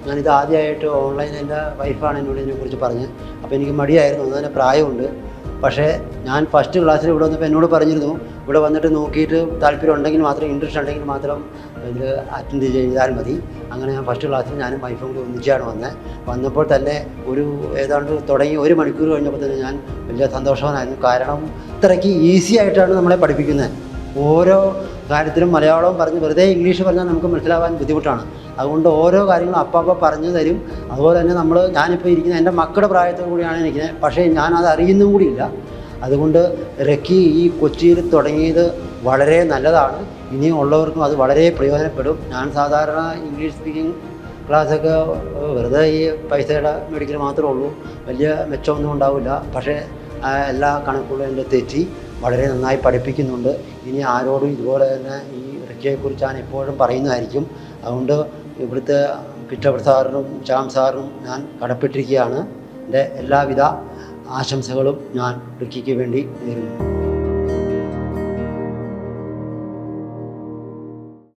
ഞാനിത് ആദ്യമായിട്ട് ഓൺലൈൻ എൻ്റെ വൈഫാണ് എന്നോട് ഇതിനെക്കുറിച്ച് പറഞ്ഞത്. അപ്പോൾ എനിക്ക് മടിയായിരുന്നു, അതിന് പ്രായമുണ്ട്. പക്ഷേ ഞാൻ ഫസ്റ്റ് ക്ലാസ്സിൽ ഇവിടെ വന്നപ്പോൾ എന്നോട് പറഞ്ഞിരുന്നു, ഇവിടെ വന്നിട്ട് നോക്കിയിട്ട് താല്പര്യം ഉണ്ടെങ്കിൽ മാത്രം, ഇൻട്രസ്റ്റ് ഉണ്ടെങ്കിൽ മാത്രം ഇതിൽ അറ്റൻഡ് ചെയ്താൽ മതി. അങ്ങനെ ഞാൻ ഫസ്റ്റ് ക്ലാസ്സിൽ ഞാനും വൈഫും കൂടി ഒന്നിച്ചാണ് വന്നപ്പോൾ തന്നെ ഏതാണ്ട് തുടങ്ങി 1 മണിക്കൂർ കഴിഞ്ഞപ്പോൾ തന്നെ ഞാൻ വലിയ സന്തോഷവാനായിരുന്നു. കാരണം ഇത്രയ്ക്ക് ഈസി ആയിട്ടാണ് നമ്മളെ പഠിപ്പിക്കുന്നത്. ഓരോ കാര്യത്തിലും മലയാളം പറഞ്ഞ് വെറുതെ ഇംഗ്ലീഷ് പറഞ്ഞാൽ നമുക്ക് മനസ്സിലാവാൻ ബുദ്ധിമുട്ടാണ്. അതുകൊണ്ട് ഓരോ കാര്യങ്ങളും അപ്പം പറഞ്ഞു തരും. അതുപോലെ തന്നെ ഞാനിപ്പോൾ ഇരിക്കുന്ന എൻ്റെ മക്കളുടെ പ്രായത്തോടു കൂടിയാണ് ഇരിക്കുന്നത്, പക്ഷേ ഞാനത് അറിയുന്നും കൂടിയില്ല. അതുകൊണ്ട് റെക്കി ഈ കൊച്ചിയിൽ തുടങ്ങിയത് വളരെ നല്ലതാണ്. ഇനിയും ഉള്ളവർക്കും അത് വളരെ പ്രയോജനപ്പെടും. ഞാൻ സാധാരണ ഇംഗ്ലീഷ് സ്പീക്കിംഗ് ക്ലാസ്സൊക്കെ വെറുതെ ഈ പൈസയുടെ മേടിക്കൽ മാത്രമേ ഉള്ളൂ, വലിയ മെച്ചമൊന്നും ഉണ്ടാവില്ല. പക്ഷേ എല്ലാ കണക്കുകളും എൻ്റെ തെറ്റി വളരെ നന്നായി പഠിപ്പിക്കുന്നുണ്ട്. ഇനി ആരോടും ഇതുപോലെ തന്നെ ഈ റെക്കിയെക്കുറിച്ച് ഞാൻ എപ്പോഴും പറയുന്നതായിരിക്കും. അതുകൊണ്ട് ഇവിടുത്തെ കിറ്റപ്രസാദ് സാറിനും ശ്യാം സാറിനും ഞാൻ കടപ്പെട്ടിരിക്കുകയാണ്. എൻ്റെ എല്ലാവിധ ആശംസകളും ഞാൻ റിക്കിക്ക് വേണ്ടി നേരുന്നു.